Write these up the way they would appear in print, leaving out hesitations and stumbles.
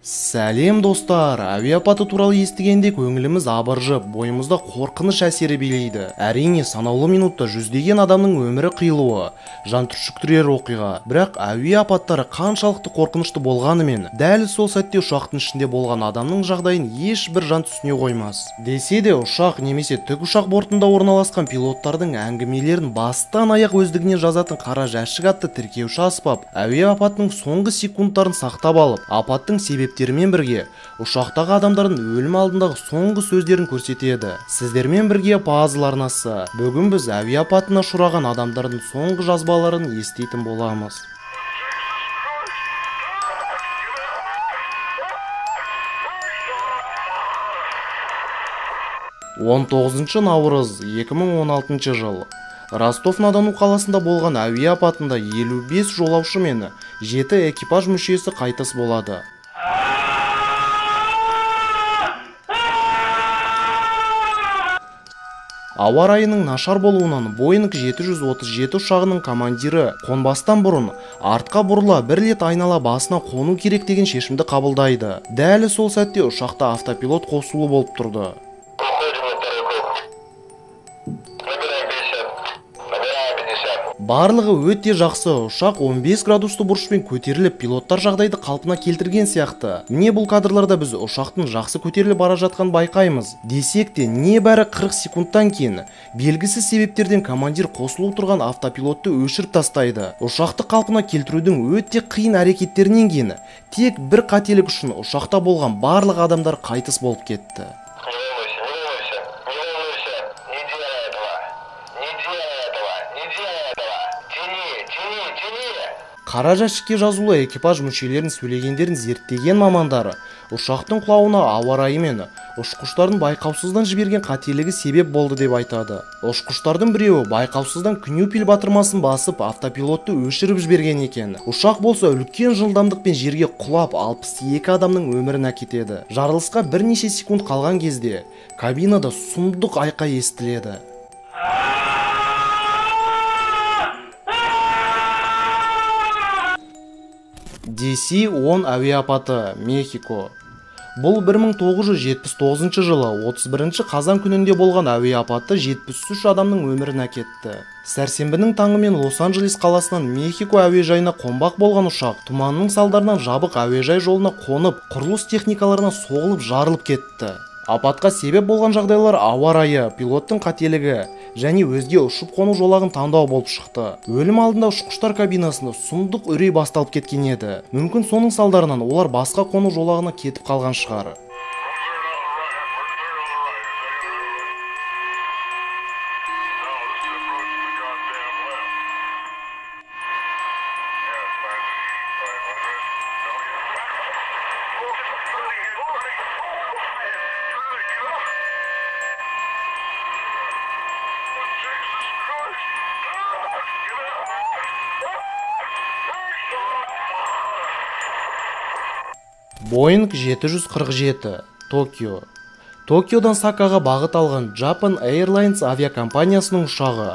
Сәлем достар, әуе апаты туралы естігенде көңіліміз абыржып, бойымызда қорқыныш әсері билейді. Әрине, санаулы минутта жүздеген адамның өмірі қиылуы, жан түршіктірер оқиға. Бірақ әуе апаттары қаншалықты қорқынышты болғанымен, дәл сол сәтте ұшақтың ішінде болған адамның жағдайын ешбір жан түсіне қоймас. Десе де, ұшақ немесе тікұшақ бортында орналасқан пилоттардың әңгімелерін бастан аяқ өздігінен жазатын қара жәшік атты тіркеуші аспап, әуе апатының соңғы секундтарын сақтап алып, апаттың себептерімен бірге ұшақтағы адамдардың өлім алдындағы соңғы сөздерін көрсетеді. Сіздермен бірге пазл арнасы. Бүгін біз әуе апатына ұшыраған адамдардың соңғы жазбаларын еститін боламыз. 19 наурыз 2016 жыл. Ростов-на-Дону қаласында болған әуе апатында 55 жолаушы мен 7 экипаж мүшесі қайтыс болады. Ауа райының нашар болуынан Boeing 737 ұшағының командирі қонбастан бұрын артқа бұрыла бір рет айнала басына қону керек деген шешімді қабылдайды. Дәл сол сәтте ұшақта автопилот қосулы болып тұрды. Барлығы өте жақсы, ұшақ 15 градусты бұрышпен көтеріліп, пилоттар жағдайды қалпына келтірген сияқты. Міне бұл кадрларда біз ұшақтың жақсы көтеріліп бара жатқан байқаймыз. Десек те, небәрі 40 секундтан кейін белгісіз себептерден командир қосылу тұрған автопилотты өшіріп тастайды. Ұшақты қалпына келтірудің өте қиын әрекеттерінен кейін тек бір қателік үшін ұшақта болған барлық адамдар қайтыс болып кетті. Қара жәшікке жазулы экипаж мүшелерін сөйлегендерін зерттеген мамандары ұшақтың құлауына ауа райы мен ұшқыштардың байқаусыздан жіберген қателігі себеп болды деп айтады. Ұшқыштардың біреуі байқаусыздан кнюпель батырмасын басып автопилотты өшіріп жіберген екен. Ұшақ болса үлкен жылдамдықпен жерге құлап 62 адамның өмірін әкетеді. Жарылысқа бірнеше секунд қалған кезде кабинада сұмдық айқай естіледі. DC-10 әуе апаты, Мехико. Бұл 1979 жылы 31 қазан күнінде болған әуе апаты 73 адамның өмірін әкетті. Сәрсенбінің таңымен Лос-Анджелес қаласынан Мехико әуежайына қонбақ болған ұшақ тұманның салдарынан жабық әуежай жолына қонып, құрылыс техникаларына соғылып жарылып кетті. Апатқа себеп болған жағдайлар ауа райы, пилоттың қателігі және өзге ұшып қону жолағын таңдау болып шықты. Өлім алдында ұшқыштар кабинасында сұмдық үрей басталып кеткен еді. Мүмкін соның салдарынан олар басқа қону жолағына кетіп қалған шығар. Boeing 747, Токио. Токиодан Сакаға бағыт алған Japan Airlines авиакомпаниясының ұшағы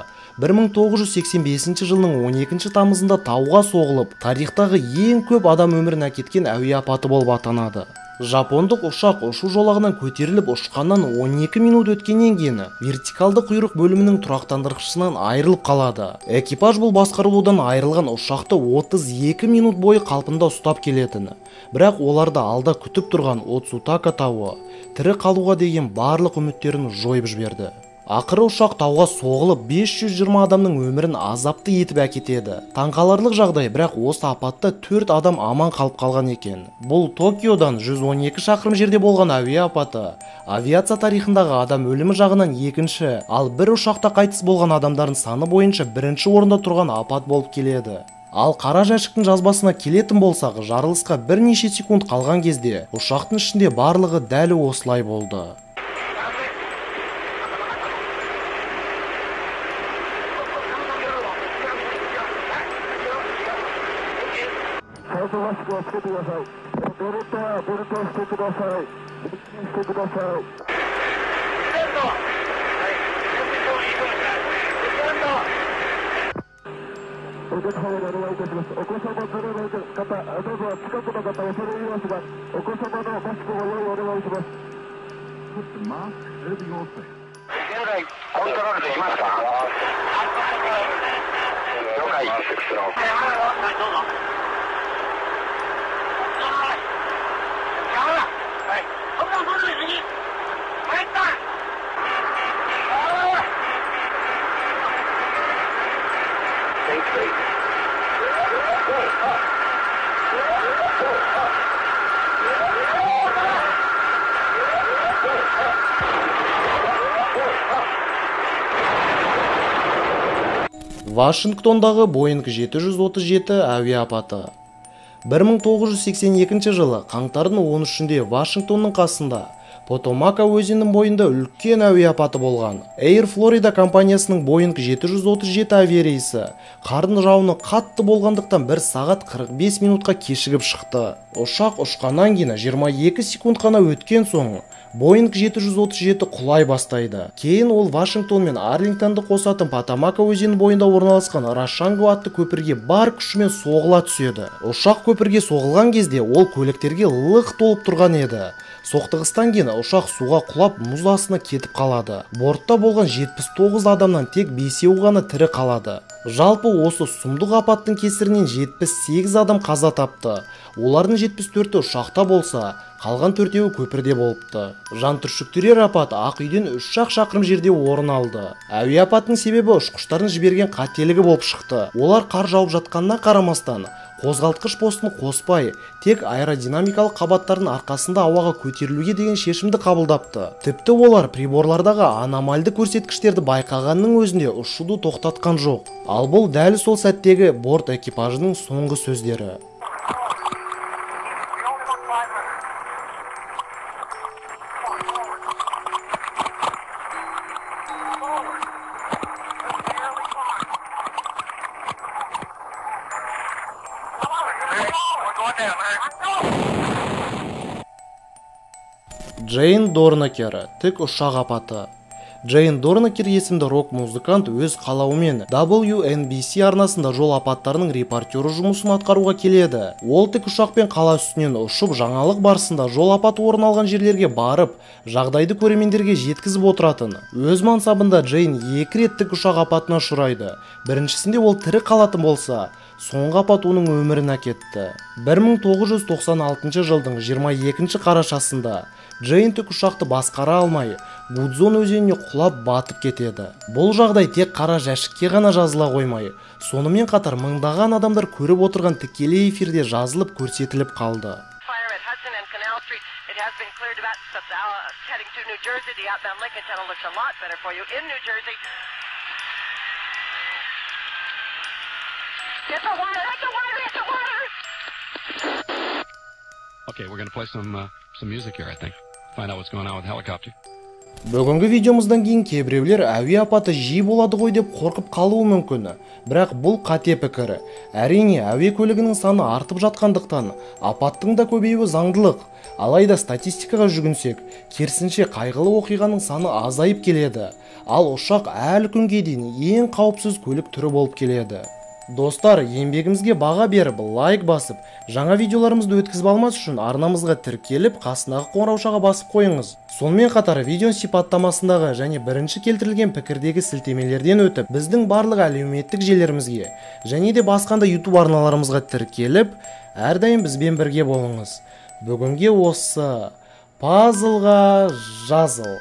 1985 жылының 12 тамызында тауға соғылып, тарихтағы ең көп адам өмірін әкеткен әуе апаты болып атанады. Жапондық ұшақ ұшу жолағынан көтеріліп ұшқаннан 12 минут өткеннен кейін вертикалды құйрық бөлімінің тұрақтандырғышынан айырылып қалады. Экипаж бұл басқарылудан айырылған ұшақты 32 минут бойы қалпында ұстап келетін. Бірақ оларды алда күтіп тұрған Отсутака тауы тірі қалуға деген барлық үміттерін жойып жіберді. Ақыры ұшақ тауға соғылып 520 адамның өмірін азапты етіп әкетеді. Таңқаларлық жағдай, бірақ осы апатта 4 адам аман қалып қалған екен. Бұл Токиодан 112 шақырым жерде болған әуе апаты. Авиация тарихындағы адам өлімі жағынан екінші, ал бір ұшақта қайтыс болған адамдардың саны бойынша бірінші орында тұрған апат болып келеді. Ал қара жәшіктің жазбасына келетін болсақ, жарылысқа бірнеше секунд қалған кезде ұшақтың ішінде барлығы дәл осылай болды. Вашингтондағы Boeing 737 әуе апаты. 1982 жылы қаңтардың 13-інде Вашингтонның қасында Потомака өзенінің бойында үлкен әуе апаты болған. Air Florida компаниясының Boeing 737 авиарейсі қардың жауыны қатты болғандықтан 1 сағат 45 минутқа кешігіп шықты. Ұшақ ұшқаннан кейін 22 секунд қана өткен соң Boeing 737 құлай бастайды. Кейін ол Вашингтон мен Арлингтонды қосатын Потомака өзені бойында орналасқан Рашанго атты көпірге бар күшімен соғыла түседі. Ұшақ көпірге соғылған кезде ол көліктерге лық толып тұрған еді. Соқтығыстан кейін ұшақ суға құлап мұз астына кетіп қалады. Бортта болған 79 адамнан тек 5-еуі ғана тірі қалады. Жалпы осы сұмдық апаттың кесірінен 78 адам қаза тапты. Олардың 74-і ұшақта болса, қалған 4-еуі көпірде болыпты. Жантүршіктірер апат Ақ үйден 3 шақырым жерде орын алды. Әуе апатының себебі ұшқыштардың жіберген қателігі болып шықты. Олар қар жауып жатқанына қарамастан, қозғалтқыш постын қоспай, тек аэродинамикалық қабаттардың арқасында ауаға көтерілуге деген шешімді қабылдапты. Тіпті олар приборлардағы аномальды көрсеткіштерді байқағанның өзінде ұшуды тоқтатқан жоқ. Ал бұл дәл сол сәттегі борт экипажының соңғы сөздері. Джейн Дорнакер, тік ұшақ апаты. Джейн Дорнакер есімді рок-музыкант өз қалауымен WNBC арнасында жол апаттарының репортері жұмысын атқаруға келеді. Ол тік ұшақпен қала үстінен ұшып, жаңалық барысында жол апаты орын алған жерлерге барып, жағдайды көрермендерге жеткізіп отыратын. Өз мансабында Джейн 2 рет тік ұшақ апатына ұшырайды. Біріншісінде ол тірі қалатын болса, соңғы апат оның өмірін әкетті. 1996 жылдың 22 қарашасында Джейн тік ұшақты басқара алмай, Гудзон өзеніне құлап батып кетеді. Бұл жағдай тек қара жәшікке ғана жазыла қоймай, сонымен қатар мыңдаған адамдар көріп отырған тікелей эфирде жазылып көрсетіліп қалды. Okay, we're going to play some music here, I think. Find out what's going on with the helicopter. Бүгінгі видеомыздан кейін кейбіреулер әуе апаты жиі болады ғой деп қорқып қалуы мүмкін. Бірақ бұл қате пікір. Әрине, әуе көлігінің саны артып жатқандықтан апаттың да көбеюі заңдылық. Алайда статистикаға жүгінсек, керісінше қайғылы оқиғаның саны азайып келеді. Ал ұшақ әлі күнге дейін ең қауіпсіз көлік түрі болып келеді. Достар, еңбегімізге баға беріп, лайк басып, жаңа видеоларымызды өткізіп алмас үшін арнамызға тіркеліп, қасындағы қоңыраушаға басып қойыңыз. Сонымен қатар видео сипаттамасындағы және бірінші келтірілген пікірдегі сілтемелерден өтіп, біздің барлық әлеуметтік желілерімізге және де басқанда YouTube арналарымызға тіркеліп, әрдайым бізбен бірге болыңыз. Бүгінге осы пазлға жазыл.